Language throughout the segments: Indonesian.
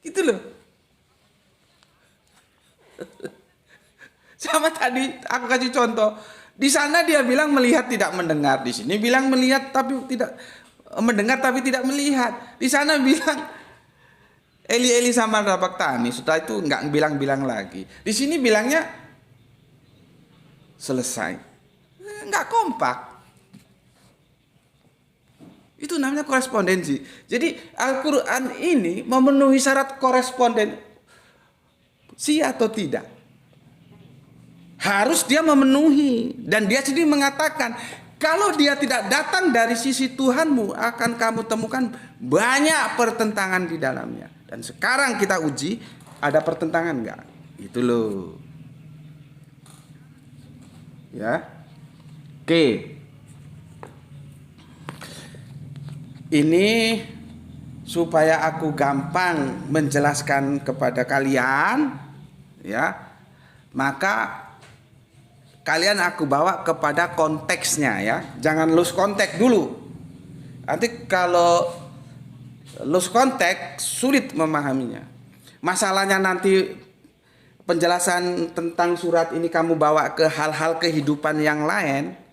Gitu loh. Sama tadi aku kasih contoh. Di sana dia bilang melihat tidak mendengar, di sini bilang melihat tapi tidak mendengar tapi tidak melihat. Di sana bilang Eli Eli sama Tani. Setelah itu nggak bilang-bilang lagi. Di sini bilangnya selesai. Nggak kompak. Itu namanya korespondensi. Jadi Al-Quran ini memenuhi syarat korespondensi atau tidak. Harus dia memenuhi. Dan dia sendiri mengatakan, kalau dia tidak datang dari sisi Tuhanmu, akan kamu temukan banyak pertentangan di dalamnya. Dan sekarang kita uji, ada pertentangan enggak? Itu loh. Ya. Oke. Ini supaya aku gampang menjelaskan kepada kalian, ya. Maka kalian aku bawa kepada konteksnya, ya. Jangan lose konteks dulu. Nanti kalau lose konteks sulit memahaminya. Masalahnya nanti penjelasan tentang surat ini kamu bawa ke hal-hal kehidupan yang lain,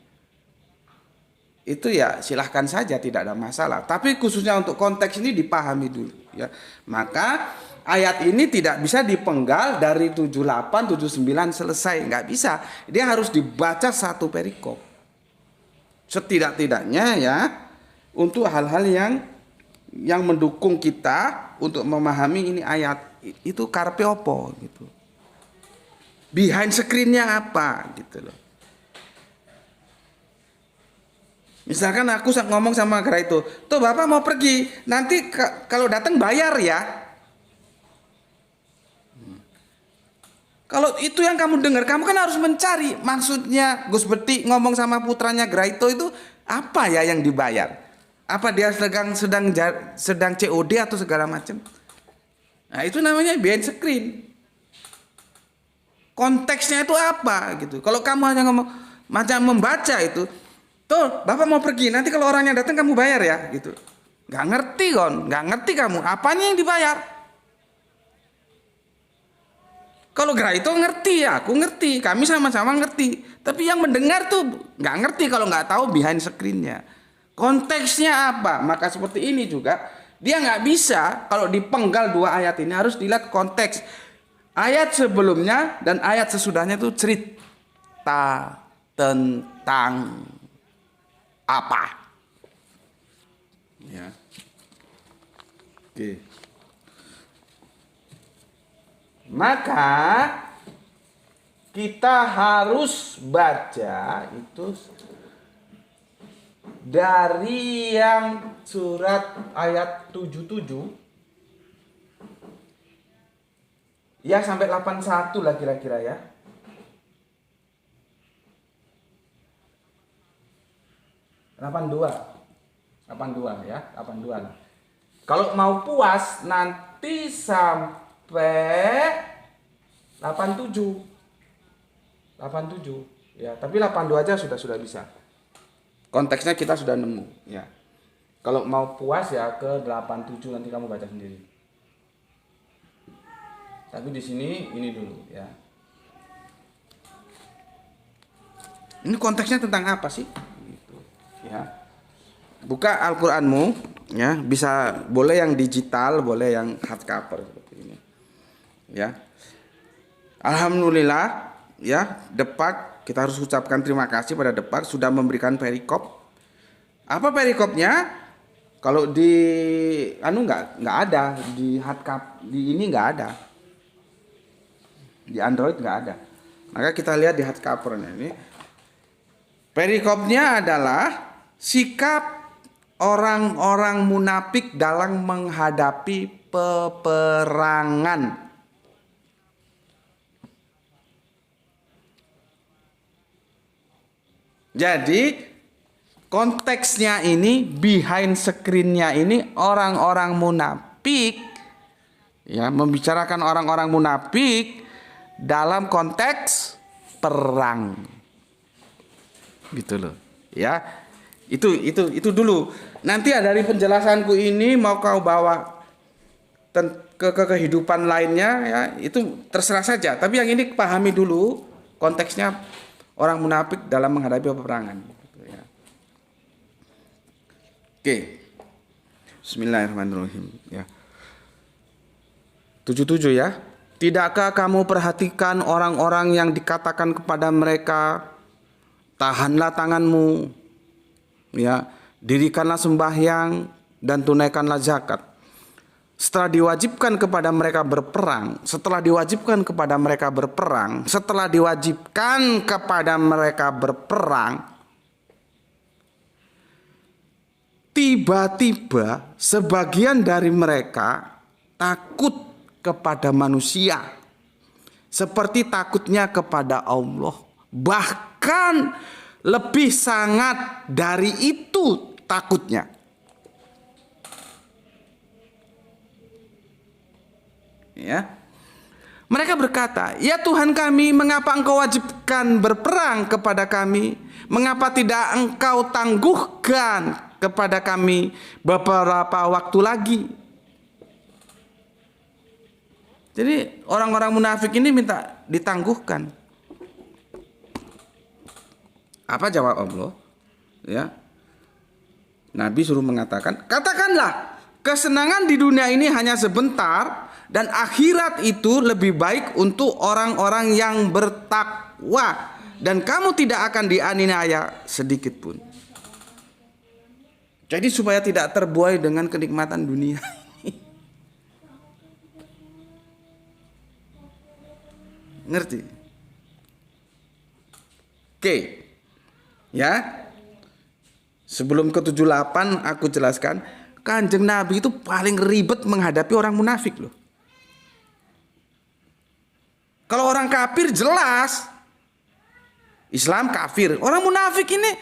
itu ya silahkan saja, tidak ada masalah. Tapi khususnya untuk konteks ini dipahami dulu, ya. Maka ayat ini tidak bisa dipenggal dari 78, 79 selesai, nggak bisa. Dia harus dibaca satu perikop. Setidak-tidaknya ya untuk hal-hal yang mendukung kita untuk memahami ini ayat itu karpe opo gitu. Behind screen-nya apa gitu loh. Misalkan aku ngomong sama Gra itu, tuh Bapak mau pergi, nanti kalau datang bayar ya. Kalau itu yang kamu dengar, kamu kan harus mencari maksudnya Gus Beti ngomong sama putranya Graito itu apa ya yang dibayar? Apa dia sedang COD atau segala macam? Nah itu namanya behind screen. Konteksnya itu apa gitu? Kalau kamu hanya ngomong macam membaca itu, tuh Bapak mau pergi, nanti kalau orangnya datang kamu bayar ya gitu. Nggak ngerti nggak ngerti kamu apanya yang dibayar. Kalau Graito ngerti ya, aku ngerti, kami sama-sama ngerti. Tapi yang mendengar tuh nggak ngerti kalau nggak tahu behind screen-nya. Konteksnya apa? Maka seperti ini juga, dia nggak bisa kalau dipenggal dua ayat ini, harus dilihat konteks. Ayat sebelumnya dan ayat sesudahnya itu cerita tentang apa? Ya. Oke. Maka kita harus baca itu dari yang surat ayat 77 ya sampai 81 lah kira-kira ya. 82 ya, 82 lah. Kalau mau puas nanti sampai 87 ya, tapi 82 aja sudah bisa. Konteksnya kita sudah nemu ya. Kalau mau puas ya ke 87 nanti kamu baca sendiri. Tapi di sini ini dulu ya. Ini konteksnya tentang apa sih? Gitu, ya. Buka Al-Qur'anmu ya, bisa boleh yang digital, boleh yang hardcover seperti ini. Ya. Alhamdulillah ya, Depak, kita harus ucapkan terima kasih pada Depak sudah memberikan perikop. Apa perikopnya? Kalau di nggak ada, di hardcover di ini nggak ada. Di Android nggak ada. Maka kita lihat di hardcovernya ini. Perikopnya adalah sikap orang-orang munafik dalam menghadapi peperangan. Jadi konteksnya ini, behind screen-nya ini orang-orang munafik ya, membicarakan orang-orang munafik dalam konteks perang. Gitu loh. Ya. Itu dulu. Nanti dari penjelasanku ini mau kau bawa ke kehidupan lainnya ya itu terserah saja. Tapi yang ini pahami dulu konteksnya orang munafik dalam menghadapi peperangan. Gitu ya. Oke, Bismillahirrahmanirrahim. Ya. 77 ya. Tidakkah kamu perhatikan orang-orang yang dikatakan kepada mereka, tahanlah tanganmu, ya, dirikanlah sembahyang dan tunaikanlah zakat. Setelah diwajibkan kepada mereka berperang, tiba-tiba sebagian dari mereka takut kepada manusia seperti takutnya kepada Allah, bahkan lebih sangat dari itu takutnya. Ya. Mereka berkata, "Ya Tuhan kami, mengapa Engkau wajibkan berperang kepada kami? Mengapa tidak Engkau tangguhkan kepada kami beberapa waktu lagi?" Jadi orang-orang munafik ini minta ditangguhkan. Apa jawab Allah? Ya. Nabi suruh mengatakan, "Katakanlah, kesenangan di dunia ini hanya sebentar dan akhirat itu lebih baik untuk orang-orang yang bertakwa dan kamu tidak akan dianiaya sedikit pun." Jadi supaya tidak terbuai dengan kenikmatan dunia. Ngerti? Oke. Ya. Sebelum ke 78 aku jelaskan, Kanjeng Nabi itu paling ribet menghadapi orang munafik loh. Kalau orang kafir jelas Islam kafir. Orang munafik ini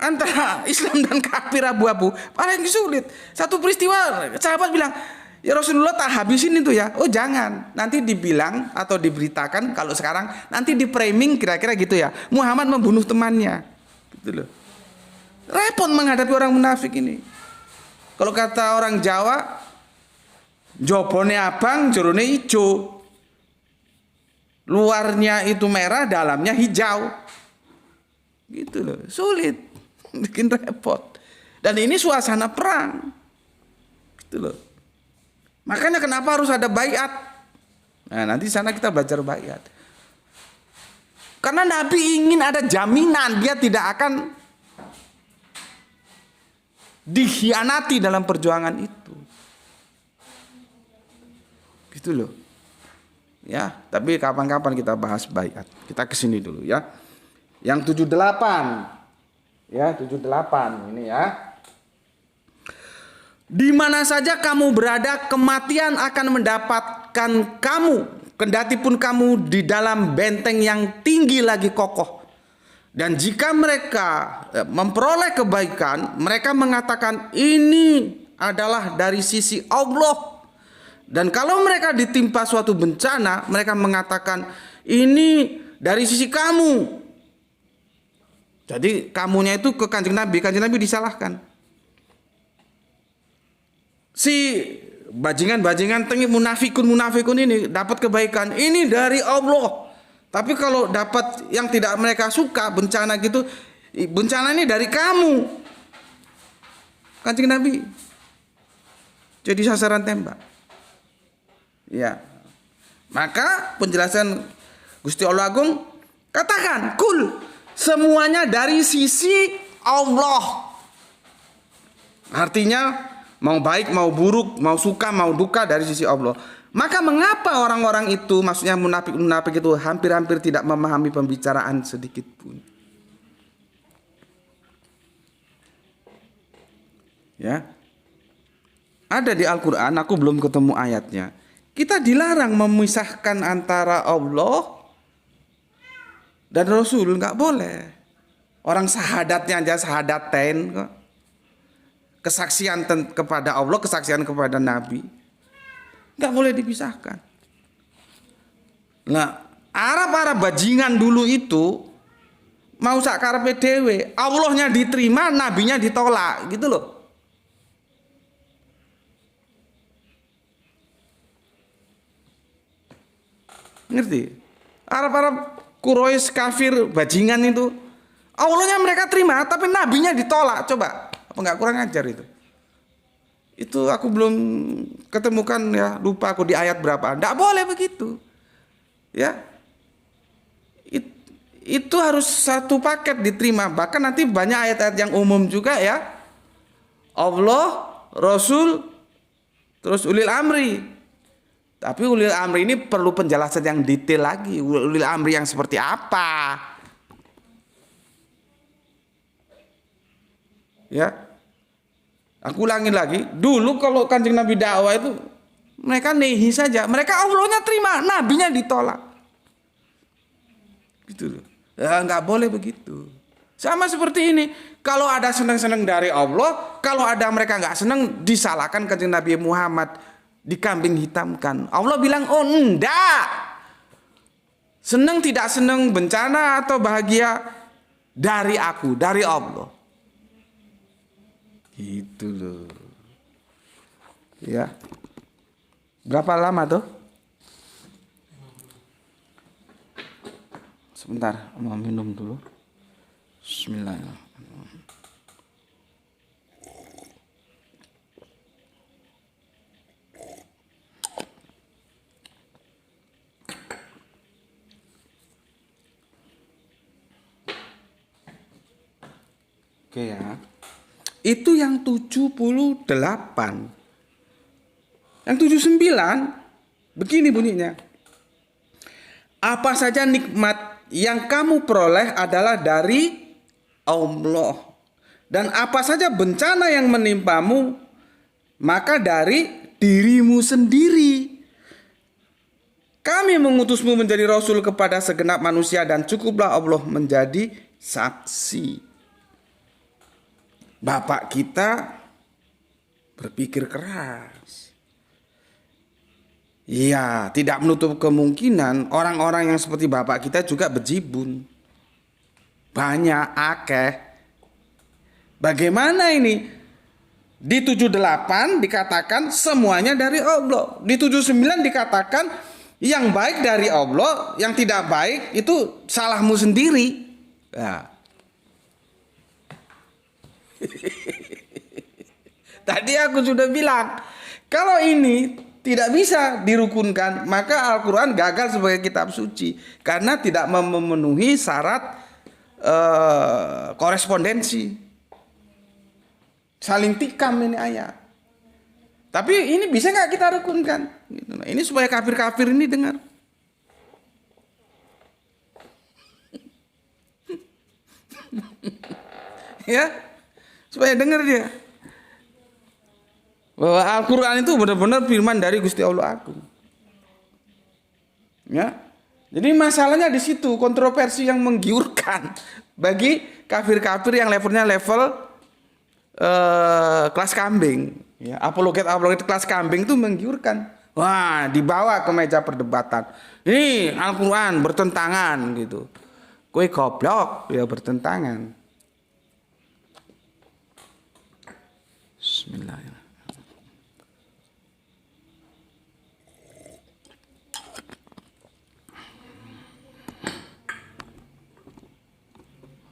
antara Islam dan kafir abu-abu, paling sulit. Satu peristiwa sahabat bilang, "Ya Rasulullah, tak habisin itu ya." "Oh jangan, nanti dibilang atau diberitakan kalau sekarang nanti di framing kira-kira gitu ya. Muhammad membunuh temannya." Gitu loh. Repot menghadapi orang munafik ini. Kalau kata orang Jawa, jobone abang, jorone ijo. Luarnya itu merah, dalamnya hijau. Gitu loh, sulit. Bikin repot. Dan ini suasana perang. Gitu loh. Makanya kenapa harus ada baiat? Nah, nanti di sana kita belajar baiat. Karena Nabi ingin ada jaminan dia tidak akan dikhianati dalam perjuangan itu. Gitu loh. Ya, tapi kapan-kapan kita bahas baiat. Kita kesini dulu ya. Yang 78. Ya, 78 ini ya. "Di mana saja kamu berada, kematian akan mendapatkan kamu, kendati pun kamu di dalam benteng yang tinggi lagi kokoh. Dan jika mereka memperoleh kebaikan, mereka mengatakan ini adalah dari sisi Allah. Dan kalau mereka ditimpa suatu bencana, mereka mengatakan ini dari sisi kamu." Jadi kamunya itu ke Kanjeng Nabi disalahkan. Si bajingan munafikun ini dapat kebaikan, ini dari Allah. Tapi kalau dapat yang tidak mereka suka, bencana gitu, bencana ini dari kamu. Kanjeng Nabi jadi sasaran tembak. Ya. Maka penjelasan Gusti Allah Agung, katakan, "Kul, semuanya dari sisi Allah." Artinya mau baik, mau buruk, mau suka, mau duka dari sisi Allah. Maka mengapa orang-orang itu, maksudnya munafik itu hampir-hampir tidak memahami pembicaraan sedikit pun? Ya. Ada di Al-Quran, aku belum ketemu ayatnya. Kita dilarang memisahkan antara Allah dan Rasul, nggak boleh. Orang sahadatnya aja sahadaten kok. Kesaksian kepada Allah, kesaksian kepada Nabi, nggak boleh dipisahkan. Nah, Arab bajingan dulu itu mau sakarepe dhewe, Allahnya diterima, nabinya ditolak, gitu loh. Ngerti? Arab-Arab Quraisy kafir bajingan itu, Allahnya mereka terima, tapi nabinya ditolak. Coba, apa nggak kurang ajar itu? Itu aku belum ketemukan ya, lupa aku di ayat berapa. Nggak boleh begitu. Ya, itu harus satu paket diterima. Bahkan nanti banyak ayat-ayat yang umum juga ya. Allah, Rasul, terus ulil amri. Tapi ulil amri ini perlu penjelasan yang detail lagi. Ulil amri yang seperti apa? Ya, aku ulangin lagi. Dulu kalau Kanjeng Nabi dakwah itu mereka nehi saja. Mereka Allahnya terima, nabinya ditolak. Gitu loh. Ya, nggak boleh begitu. Sama seperti ini. Kalau ada senang-senang dari Allah, kalau ada mereka nggak senang, disalahkan Kanjeng Nabi Muhammad. Dikambing hitamkan. Allah bilang, oh enggak. Senang tidak senang, bencana atau bahagia dari aku, dari Allah. Gitu loh. Ya. Berapa lama tuh? Sebentar, mau minum dulu. Bismillahirrahmanirrahim. Oke ya. Itu yang 78. Yang 79 begini bunyinya. Apa saja nikmat yang kamu peroleh adalah dari Allah. Dan apa saja bencana yang menimpamu maka dari dirimu sendiri. Kami mengutusmu menjadi rasul kepada segenap manusia dan cukuplah Allah menjadi saksi. Bapak kita berpikir keras. Iya, tidak menutup kemungkinan orang-orang yang seperti bapak kita juga bejibun. Banyak, akeh. Bagaimana ini? Di 78 dikatakan semuanya dari Allah. Di 79 dikatakan yang baik dari Allah, yang tidak baik itu salahmu sendiri. Nah. Tadi aku sudah bilang, kalau ini tidak bisa dirukunkan, maka Al-Quran gagal sebagai kitab suci karena tidak memenuhi syarat korespondensi. Saling tikam ini ayat. Tapi ini bisa nggak kita rukunkan? Nah, ini supaya kafir-kafir ini dengar. Ya, supaya dengar dia. Bahwa Al-Quran itu benar-benar firman dari Gusti Allah Agung. Ya, jadi masalahnya di situ, kontroversi yang menggiurkan bagi kafir-kafir yang levelnya level kelas kambing. Ya, apologet kelas kambing itu menggiurkan. Wah, dibawa ke meja perdebatan. Ini Al-Quran bertentangan gitu. Kue goblok, ya bertentangan. Bismillahirrahmanirrahim.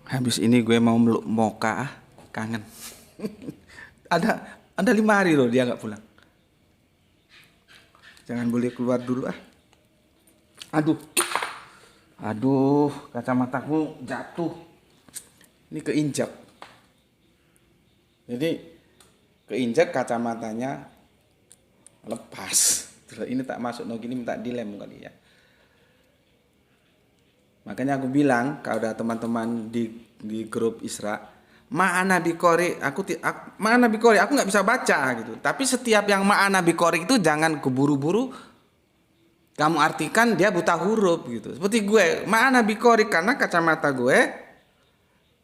Habis ini gue mau meluk Moka, kangen. ada 5 hari loh dia nggak pulang. Jangan boleh keluar dulu ah. Aduh, kacamataku jatuh. Ini keinjak. Jadi keinjak kacamatanya lepas. Ini tak masuk gini minta dilem kali ya. Makanya aku bilang kalau ada teman-teman di grup Isra, Ma'ana Bikori, aku nggak bisa baca gitu. Tapi setiap yang Ma'ana Bikori itu jangan keburu-buru kamu artikan dia buta huruf gitu. Seperti gue, Ma'ana Bikori karena kacamata gue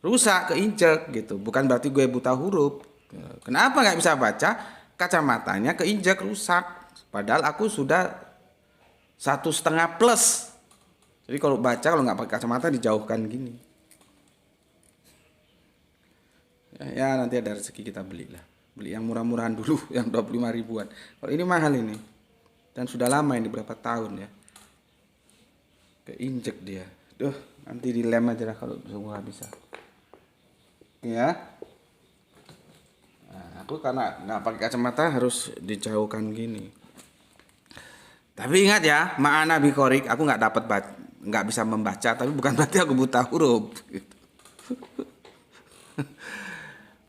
rusak, keinjek gitu. Bukan berarti gue buta huruf. Kenapa nggak bisa baca? Kacamatanya keinjek, rusak. Padahal aku sudah 1,5 plus. Jadi kalau baca, kalau nggak pakai kacamata dijauhkan gini. Ya nanti ada rezeki kita belilah. Beli yang murah-murahan dulu, yang 25 ribuan. Kalau ini mahal ini. Dan sudah lama ini berapa tahun ya. Keinjek dia. Duh, nanti dilem aja lah kalau semua bisa. Ya. Nah, aku karena nggak pakai kacamata harus dijauhkan gini. Tapi ingat ya, ma'ana bikorik, aku nggak bisa membaca, tapi bukan berarti aku buta huruf. Gitu.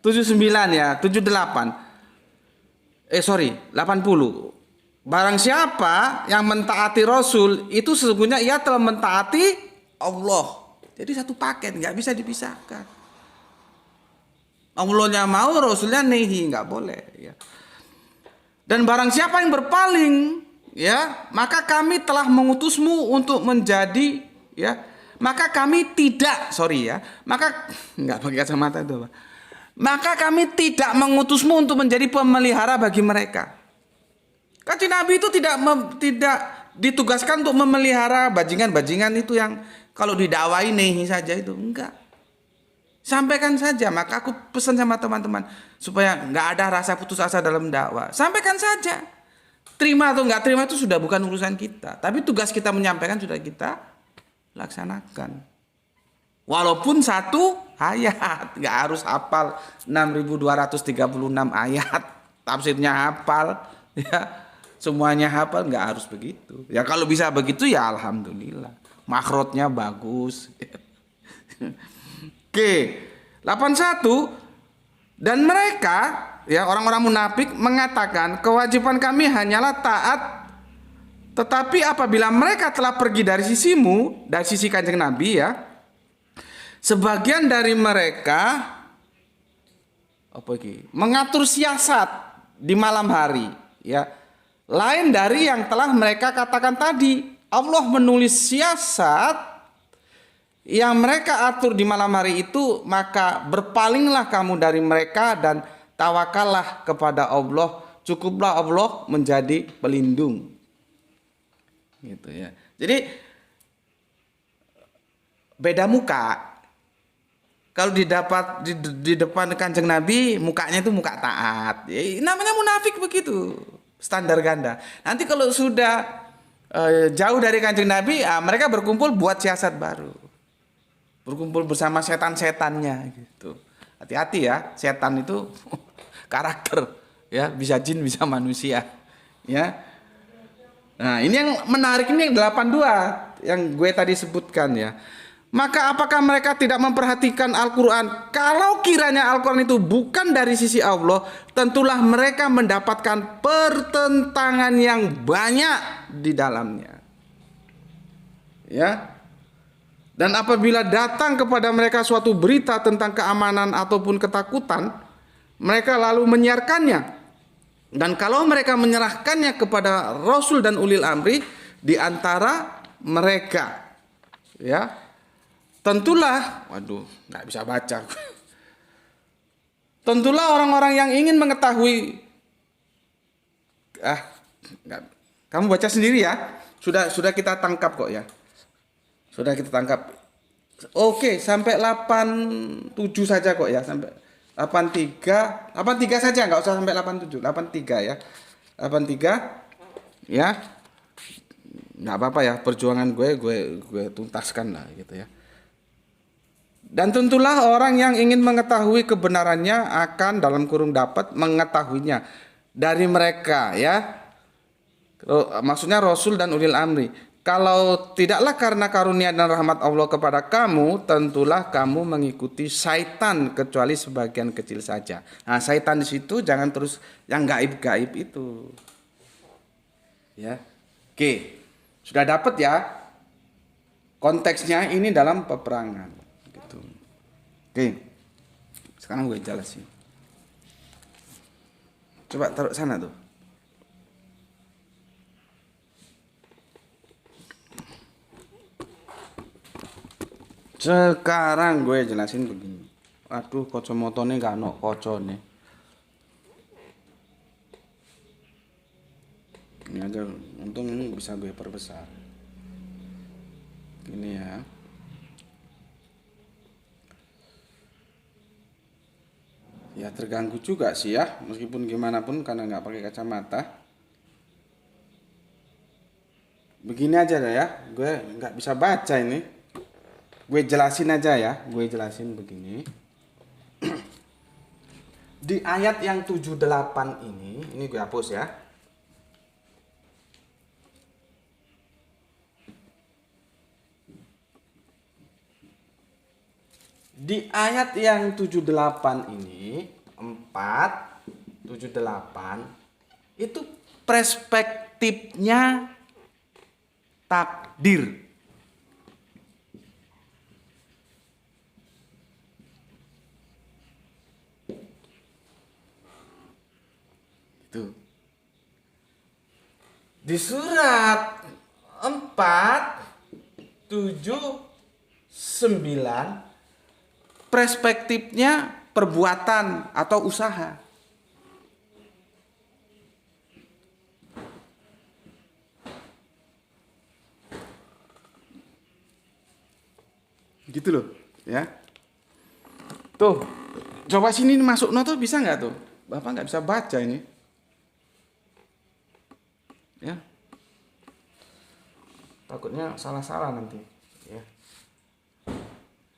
79 ya, 78. 80. Barang siapa yang mentaati Rasul, itu sesungguhnya ia telah mentaati Allah. Jadi satu paket, nggak bisa dipisahkan. Allahnya mau, Rasulnya nehi, nggak boleh. Ya. Dan barang siapa yang berpaling, ya, maka kami telah mengutusmu untuk menjadi, ya, maka kami tidak, maka nggak pakai kacamata itu apa? Maka kami tidak mengutusmu untuk menjadi pemelihara bagi mereka. Kanjeng Nabi itu tidak ditugaskan untuk memelihara bajingan-bajingan itu yang kalau didakwai nehi saja itu, enggak. Sampaikan saja, maka aku pesan sama teman-teman supaya nggak ada rasa putus asa dalam dakwah. Sampaikan saja. Terima atau nggak terima itu sudah bukan urusan kita. Tapi tugas kita menyampaikan sudah kita laksanakan. Walaupun satu ayat, nggak harus hafal 6.236 ayat. Tafsirnya hafal, ya. Semuanya hafal, nggak harus begitu. Ya kalau bisa begitu ya alhamdulillah. Makhrotnya bagus. Oke, 81. Dan mereka, ya orang-orang munafik mengatakan kewajiban kami hanyalah taat. Tetapi apabila mereka telah pergi dari sisimu, dari sisi Kanjeng Nabi ya, sebagian dari mereka mengatur siasat di malam hari, ya. Lain dari yang telah mereka katakan tadi. Allah menulis siasat yang mereka atur di malam hari itu, maka berpalinglah kamu dari mereka dan tawakallah kepada Allah. Cukuplah Allah menjadi pelindung. Gitu ya. Jadi beda muka. Kalau di depan Kanjeng Nabi mukanya itu muka taat. Ya, namanya munafik begitu. Standar ganda. Nanti kalau sudah jauh dari Kanjeng Nabi, mereka berkumpul buat siasat baru. Berkumpul bersama setan-setannya gitu. Hati-hati ya, setan itu karakter ya, bisa jin bisa manusia ya. Nah, ini yang menarik, ini yang 82 yang gue tadi sebutkan ya. Maka apakah mereka tidak memperhatikan Al-Quran? Kalau kiranya Al-Quran itu bukan dari sisi Allah, tentulah mereka mendapatkan pertentangan yang banyak di dalamnya. Ya. Dan apabila datang kepada mereka suatu berita tentang keamanan ataupun ketakutan, mereka lalu menyiarkannya. Dan kalau mereka menyerahkannya kepada Rasul dan ulil amri di antara mereka, ya, tentulah, nggak bisa baca. Tentulah orang-orang yang ingin mengetahui, kamu baca sendiri ya. Sudah kita tangkap kok ya. Sudah kita tangkap. Oke, sampai 87 saja kok ya, sampai 83 saja, nggak usah sampai 87, 83 ya. 83 ya. Nggak apa-apa ya, perjuangan gue tuntaskan lah gitu ya. Dan tentulah orang yang ingin mengetahui kebenarannya akan dalam kurung dapat mengetahuinya dari mereka ya. Maksudnya Rasul dan ulil amri. Kalau tidaklah karena karunia dan rahmat Allah kepada kamu, tentulah kamu mengikuti syaitan kecuali sebagian kecil saja. Nah, syaitan di situ jangan terus yang gaib-gaib itu. Ya. Oke. Sudah dapat ya? Konteksnya ini dalam peperangan gitu. Oke. Sekarang gue jelasin. Coba taruh sana tuh. Sekarang gue jelasin begini. Aduh, kacamotone gak ono kocone. Ini aja, untung ini bisa gue perbesar. Gini ya. Ya terganggu juga sih ya, meskipun gimana pun karena nggak pakai kacamata. Begini aja dah ya, gue nggak bisa baca ini. Gue jelasin aja ya, gue jelasin begini. Di ayat yang 78 ini gue hapus ya. Di ayat yang 78 ini, 4, 78, itu perspektifnya takdir. Itu. Di surat 4, 7, 9 perspektifnya perbuatan atau usaha. Gitu loh, ya. Tuh, coba sini masuk no tuh bisa nggak tuh? Bapak nggak bisa baca ini. Ya. Takutnya salah-salah nanti, ya.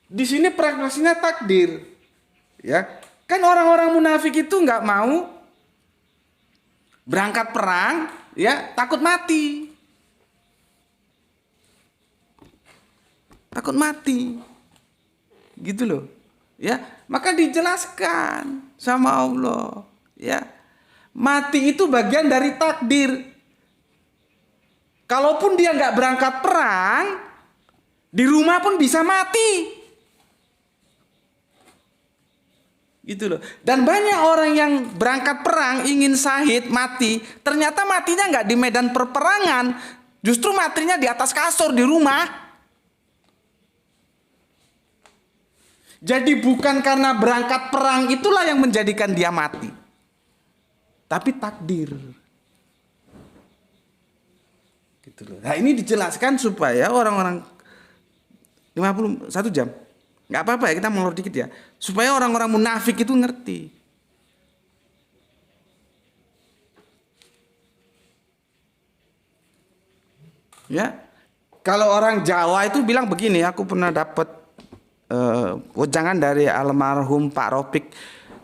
Di sini praktisnya takdir. Ya. Kan orang-orang munafik itu nggak mau berangkat perang, ya, takut mati. Takut mati. Gitu loh. Ya, maka dijelaskan sama Allah, ya. Mati itu bagian dari takdir. Kalaupun dia nggak berangkat perang, di rumah pun bisa mati. Gitu loh. Dan banyak orang yang berangkat perang ingin syahid mati, ternyata matinya nggak di medan perperangan, justru matinya di atas kasur di rumah. Jadi bukan karena berangkat perang itulah yang menjadikan dia mati, tapi takdir. Gitu loh. Nah ini dijelaskan supaya orang-orang 51 jam. Nggak apa-apa ya, kita molor dikit ya. Supaya orang-orang munafik itu ngerti. Ya. Kalau orang Jawa itu bilang begini, aku pernah dapat wejangan dari almarhum Pak Ropik.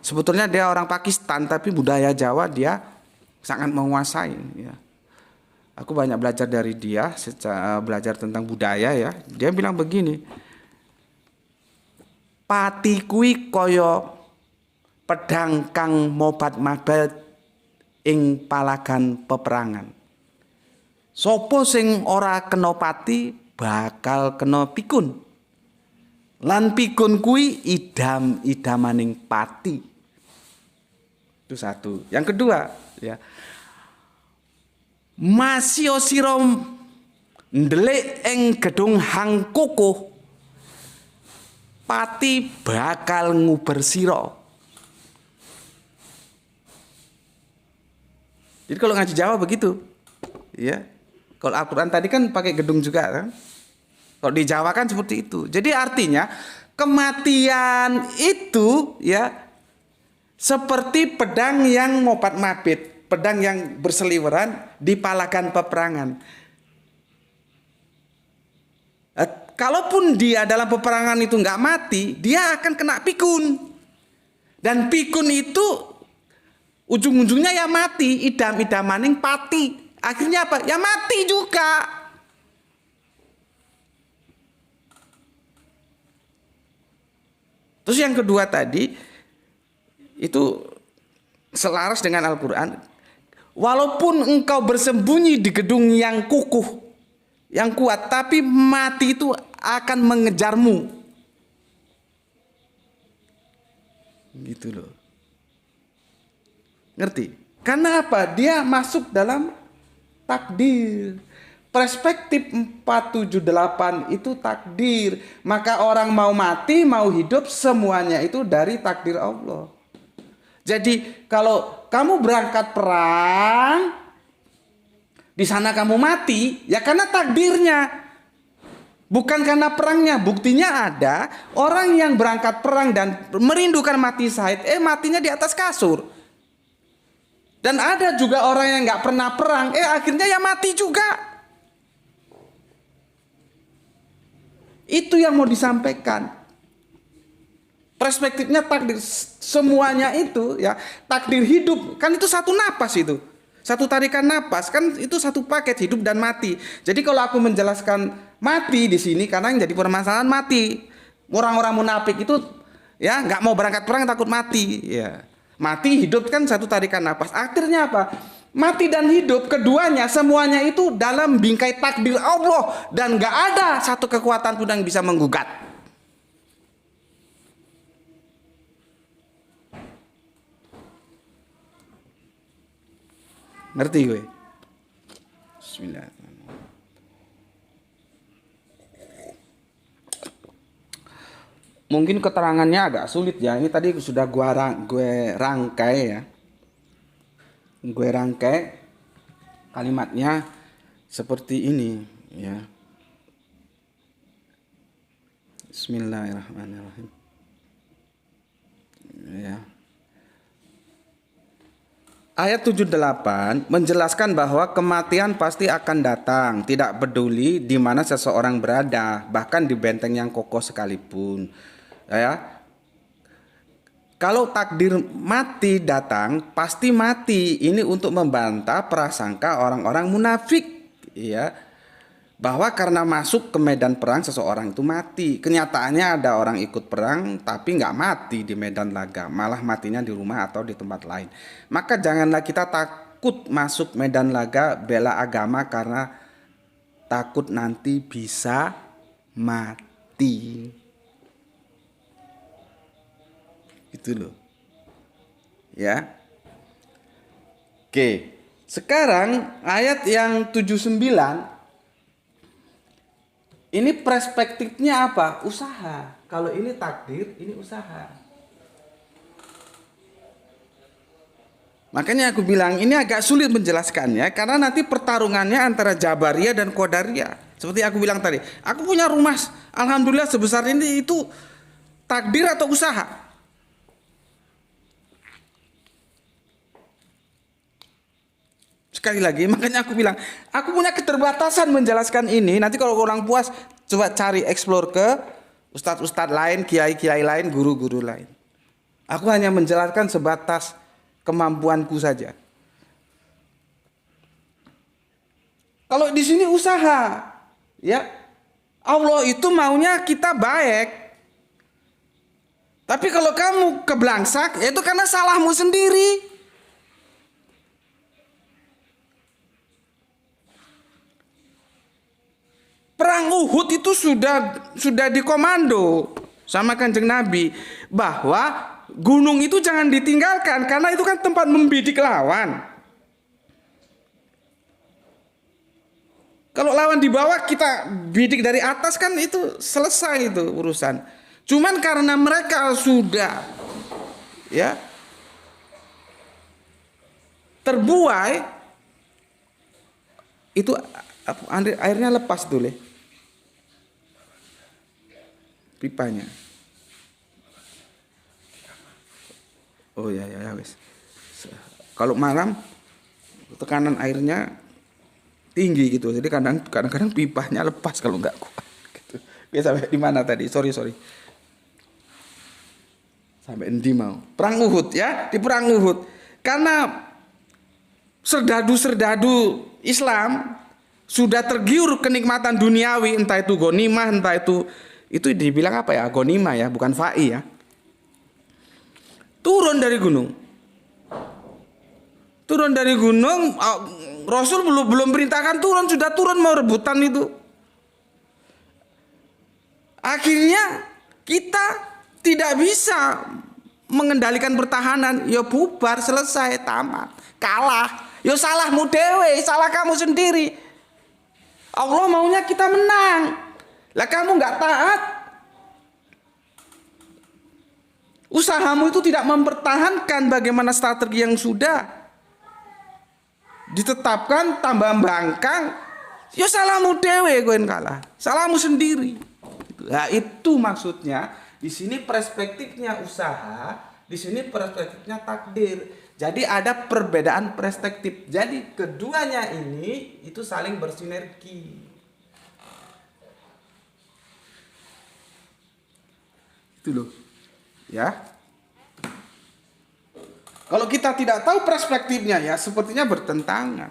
Sebetulnya dia orang Pakistan, tapi budaya Jawa dia sangat menguasai. Ya. Aku banyak belajar dari dia, belajar tentang budaya ya. Dia bilang begini, pati kuwi kaya pedang kang mobat mabet ing palagan peperangan. Sopo sing ora kena pati bakal kena pikun. Lan pikun kuwi idam-idamaning pati. Itu satu. Yang kedua, ya. Masio sira ndelik ing gedung hang kukuh, pati bakal nguber sira. Jadi kalau ngaji Jawa begitu, ya. Kalau Al-Quran tadi kan pakai gedung juga kan. Kalau di Jawa kan seperti itu. Jadi artinya kematian itu ya seperti pedang yang mobat mabit, pedang yang berseliweran di palagan peperangan. Kalaupun dia dalam peperangan itu nggak mati, dia akan kena pikun. Dan pikun itu ujung-ujungnya ya mati, idam-idamaning pati. Akhirnya apa? Ya mati juga. Terus yang kedua tadi itu selaras dengan Al-Quran. Walaupun engkau bersembunyi di gedung yang kukuh, yang kuat, tapi mati itu akan mengejarmu. Gitu loh. Ngerti? Karena apa? Dia masuk dalam takdir. Perspektif 478 itu takdir. Maka orang mau mati, mau hidup, semuanya itu dari takdir Allah. Jadi kalau kamu berangkat perang, di sana kamu mati, ya karena takdirnya. Bukan karena perangnya. Buktinya ada orang yang berangkat perang dan merindukan mati syahid, matinya di atas kasur. Dan ada juga orang yang nggak pernah perang, akhirnya ya mati juga. Itu yang mau disampaikan. Perspektifnya takdir semuanya itu ya, takdir hidup kan itu satu napas itu. Satu tarikan napas kan itu satu paket hidup dan mati. Jadi kalau aku menjelaskan mati di sini karena yang jadi permasalahan mati. Orang-orang munafik itu ya nggak mau berangkat perang takut mati ya. Mati hidup kan satu tarikan napas. Akhirnya apa? Mati dan hidup keduanya semuanya itu dalam bingkai takdir Allah dan nggak ada satu kekuatan pun yang bisa menggugat. Ngerti gue? Bismillahirrahmanirrahim. Mungkin keterangannya agak sulit ya. Ini tadi sudah gue rangkai ya. Gue rangkai kalimatnya seperti ini ya. Bismillahirrahmanirrahim. Ya. Ayat 78 menjelaskan bahwa kematian pasti akan datang, tidak peduli di mana seseorang berada, bahkan di benteng yang kokoh sekalipun. Ya. Kalau takdir mati datang, pasti mati. Ini untuk membantah prasangka orang-orang munafik, ya. Bahwa karena masuk ke medan perang seseorang itu mati. Kenyataannya ada orang ikut perang tapi nggak mati di medan laga, malah matinya di rumah atau di tempat lain. Maka janganlah kita takut masuk medan laga bela agama karena takut nanti bisa mati. Itu loh. Ya. Oke. Sekarang ayat yang 79. Ini perspektifnya apa? Usaha. Kalau ini takdir, ini usaha. Makanya aku bilang ini agak sulit menjelaskannya karena nanti pertarungannya antara Jabariyah dan Qadariyah. Seperti aku bilang tadi, aku punya rumah alhamdulillah sebesar ini, itu takdir atau usaha? Sekali lagi, makanya aku bilang, aku punya keterbatasan menjelaskan ini. Nanti kalau orang puas, coba cari explore ke ustadz-ustadz lain, kiai-kiai lain, guru-guru lain. Aku hanya menjelaskan sebatas kemampuanku saja. Kalau di sini usaha, ya Allah itu maunya kita baik. Tapi kalau kamu keblangsak, ya itu karena salahmu sendiri. Perang Uhud itu sudah dikomando sama Kanjeng Nabi bahwa gunung itu jangan ditinggalkan karena itu kan tempat membidik lawan. Kalau lawan di bawah kita bidik dari atas kan itu selesai itu urusan. Cuman karena mereka sudah ya terbuai itu airnya lepas dulu pipanya. Oh ya wes. Kalau malam tekanan airnya tinggi gitu, jadi kadang-kadang pipanya lepas kalau nggak kuat. Gitu. Biasa sampai di mana tadi? Sorry. Sampai endi mau? Perang Uhud ya, di perang Uhud. Karena serdadu-serdadu Islam sudah tergiur kenikmatan duniawi, entah itu gonimah, entah itu dibilang apa ya, gonimah ya, bukan fa'i ya. Turun dari gunung, Rasul belum perintahkan turun, sudah turun mau rebutan itu. Akhirnya kita tidak bisa mengendalikan pertahanan, ya bubar, selesai, tamat, kalah. Ya salahmu dewe, salah kamu sendiri. Allah maunya kita menang. Lah kamu nggak taat. Usahamu itu tidak mempertahankan bagaimana strategi yang sudah ditetapkan, tambah bangkang. Ya salahmu dewe kowe kalah. Salahmu sendiri. Nah itu maksudnya. Di sini perspektifnya usaha, di sini perspektifnya takdir. Jadi ada perbedaan perspektif. Jadi keduanya ini itu saling bersinergi. Itu loh. Ya. Kalau kita tidak tahu perspektifnya ya sepertinya bertentangan.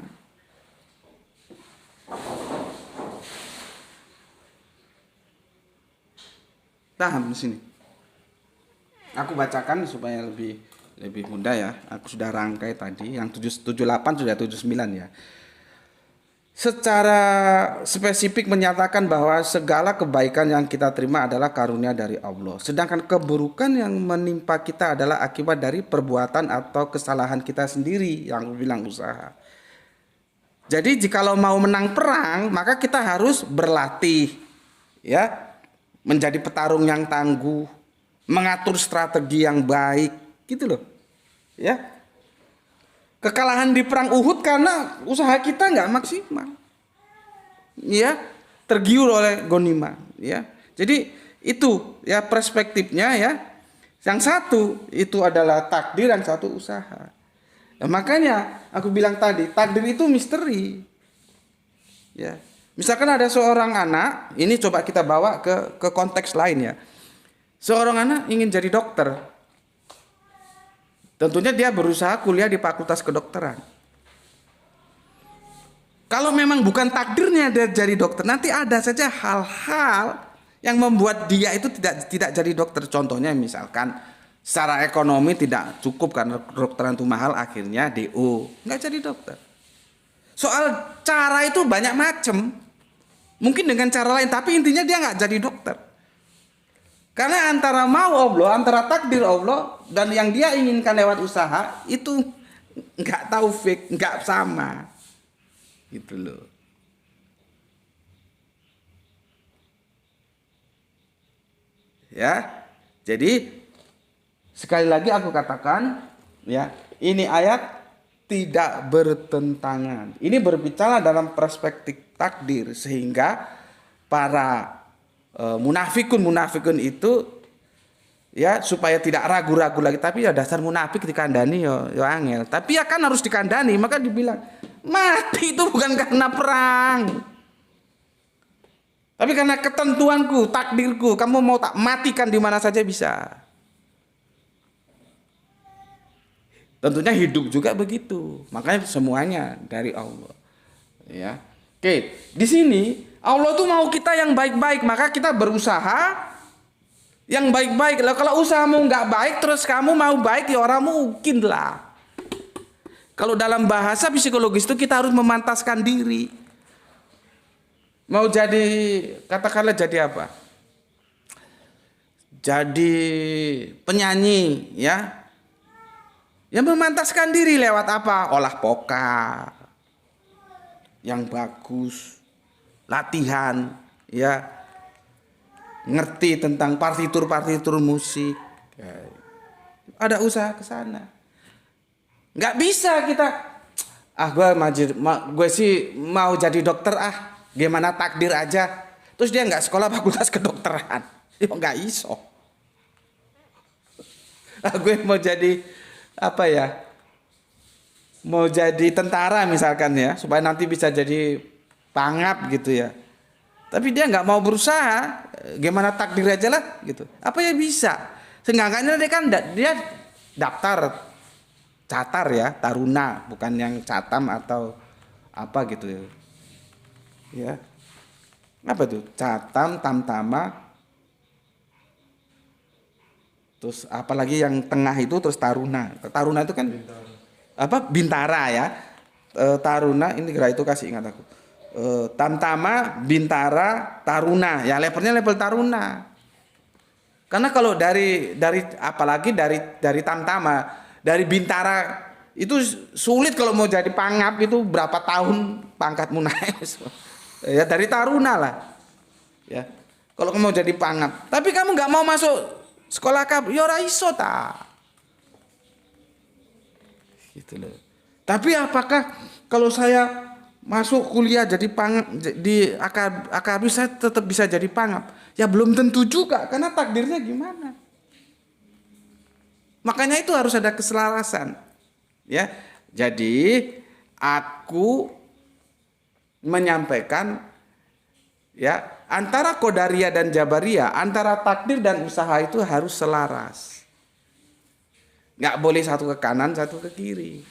Paham di sini. Aku bacakan supaya lebih mudah ya. Aku sudah rangkai tadi yang 78 sudah 79 ya. Secara spesifik menyatakan bahwa segala kebaikan yang kita terima adalah karunia dari Allah. Sedangkan keburukan yang menimpa kita adalah akibat dari perbuatan atau kesalahan kita sendiri yang bilang usaha. Jadi jikalau mau menang perang, maka kita harus berlatih ya, menjadi petarung yang tangguh, mengatur strategi yang baik, gitu loh. Ya. Kekalahan di perang Uhud karena usaha kita nggak maksimal, ya, tergiur oleh gonima, ya. Jadi itu ya perspektifnya ya. Yang satu itu adalah takdir, yang satu usaha. Nah, makanya aku bilang tadi takdir itu misteri, ya. Misalkan ada seorang anak, ini coba kita bawa ke konteks lain ya. Seorang anak ingin jadi dokter. Tentunya dia berusaha kuliah di fakultas kedokteran. Kalau memang bukan takdirnya dia jadi dokter, nanti ada saja hal-hal yang membuat dia itu tidak jadi dokter. Contohnya misalkan secara ekonomi tidak cukup karena kedokteran itu mahal, akhirnya DO, nggak jadi dokter. Soal cara itu banyak macam. Mungkin dengan cara lain, tapi intinya dia nggak jadi dokter. Karena antara mau Allah, antara takdir Allah dan yang dia inginkan lewat usaha itu nggak taufik, nggak sama, gitu loh. Ya, jadi sekali lagi aku katakan, ya, ini ayat tidak bertentangan. Ini berbicara dalam perspektif takdir sehingga para munafikun itu ya supaya tidak ragu-ragu lagi, tapi ya dasar munafik dikandani yo angel, tapi ya kan harus dikandani, maka dibilang mati itu bukan karena perang, tapi karena ketentuanku, takdirku, kamu mau tak matikan di mana saja bisa. Tentunya hidup juga begitu, makanya semuanya dari Allah, ya. Oke, di sini Allah tuh mau kita yang baik-baik, maka kita berusaha yang baik-baik. Lah kalau usahamu nggak baik terus kamu mau baik ya orang mungkin lah. Kalau dalam bahasa psikologis itu kita harus memantaskan diri. Mau jadi, katakanlah jadi apa? Jadi penyanyi ya. Yang memantaskan diri lewat apa? Olah poka yang bagus, latihan, ya, ngerti tentang partitur musik, ada usaha ke sana. Nggak bisa kita, gue sih mau jadi dokter gimana takdir aja. Terus dia nggak sekolah fakultas kedokteran, dia nggak iso. Gue mau jadi apa ya? Mau jadi tentara misalkan ya, supaya nanti bisa jadi pangap gitu ya. Tapi dia nggak mau berusaha, gimana takdir aja lah gitu. Apa ya bisa? Seenggaknya dia daftar catar ya, taruna, bukan yang catam atau apa gitu ya. Ya. Apa tuh? Catam, tamtama. Terus apalagi yang tengah itu terus taruna. Taruna itu kan Bintara ya. Taruna ini kira itu kasih ingat aku. Tamtama, Bintara, Taruna. Ya levelnya level Taruna. Karena kalau dari apalagi dari Tamtama, dari Bintara itu sulit kalau mau jadi pangap itu berapa tahun pangkatmu naik. Ya dari Taruna lah. Ya. Kalau kamu mau jadi pangap, tapi kamu nggak mau masuk sekolah ya ora iso ta. Gitu loh. Tapi apakah kalau saya masuk kuliah jadi pangap di AKABI saya tetap bisa jadi pangap? Ya belum tentu juga karena takdirnya gimana. Makanya itu harus ada keselarasan. Ya. Jadi aku menyampaikan Ya, antara Qadariyah dan Jabariyah, antara takdir dan usaha itu harus selaras. Nggak boleh satu ke kanan, satu ke kiri.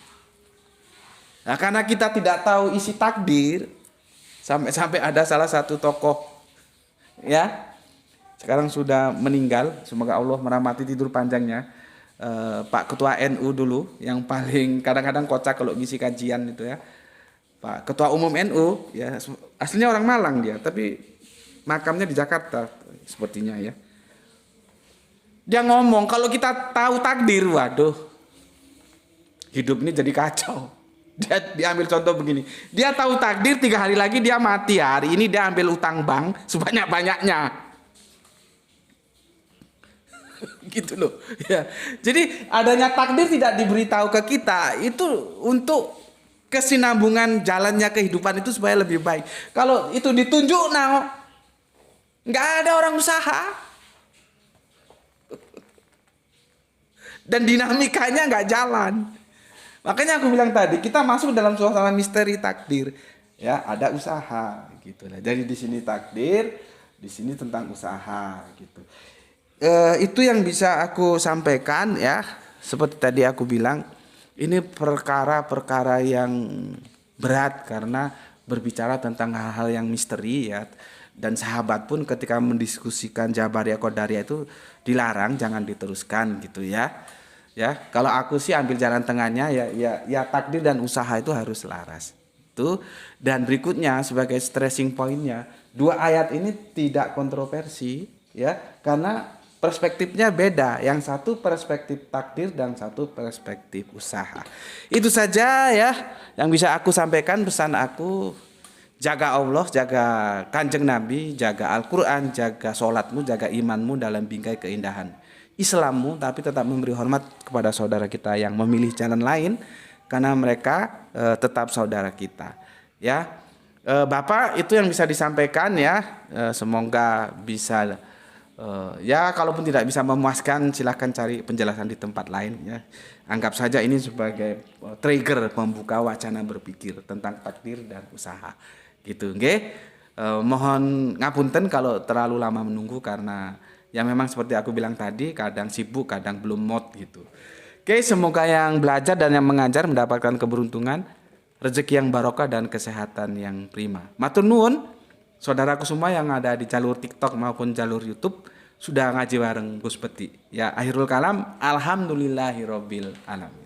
Nah, karena kita tidak tahu isi takdir, sampai ada salah satu tokoh, ya, sekarang sudah meninggal, semoga Allah merahmati tidur panjangnya, Pak Ketua NU dulu, yang paling kadang-kadang kocak kalau ngisi kajian itu ya. Pak Ketua Umum NU, ya aslinya orang Malang dia, tapi makamnya di Jakarta sepertinya ya. Dia ngomong kalau kita tahu takdir, waduh, hidup ini jadi kacau. Dia ambil contoh begini, dia tahu takdir 3 hari lagi dia mati, hari ini dia ambil utang bank sebanyak-banyaknya. Gitu loh ya. Jadi adanya takdir tidak diberitahu ke kita itu untuk kesinambungan jalannya kehidupan itu supaya lebih baik. Kalau itu ditunjuk, nah nggak ada orang usaha dan dinamikanya nggak jalan. Makanya aku bilang tadi kita masuk dalam suasana misteri takdir, ya ada usaha gitu lah. Jadi di sini takdir, di sini tentang usaha gitu. Itu yang bisa aku sampaikan ya. Seperti tadi aku bilang, ini perkara-perkara yang berat karena berbicara tentang hal-hal yang misteri ya. Dan sahabat pun ketika mendiskusikan Jabariyah Qadariyah itu dilarang, jangan diteruskan gitu ya. Ya, kalau aku sih ambil jalan tengahnya ya takdir dan usaha itu harus selaras. Itu dan berikutnya sebagai stressing pointnya, 2 ayat ini tidak kontroversi ya, karena perspektifnya beda. Yang satu perspektif takdir dan satu perspektif usaha. Itu saja ya yang bisa aku sampaikan. Pesan aku, jaga Allah, jaga Kanjeng Nabi, jaga Al-Quran, jaga sholatmu, jaga imanmu dalam bingkai keindahan Islammu, tapi tetap memberi hormat kepada saudara kita yang memilih jalan lain karena mereka tetap saudara kita ya. Bapak, itu yang bisa disampaikan ya. Semoga bisa ya, kalaupun tidak bisa memuaskan silahkan cari penjelasan di tempat lain ya. Anggap saja ini sebagai trigger pembuka wacana berpikir tentang takdir dan usaha gitu nggih. Mohon ngapunten kalau terlalu lama menunggu karena ya memang seperti aku bilang tadi, kadang sibuk, kadang belum mood gitu. Oke, semoga yang belajar dan yang mengajar mendapatkan keberuntungan, rezeki yang barokah dan kesehatan yang prima. Matur nuwun, saudaraku semua yang ada di jalur TikTok maupun jalur YouTube sudah ngaji bareng Gus Peti. Ya, akhirul kalam, alhamdulillahirabbil alamin.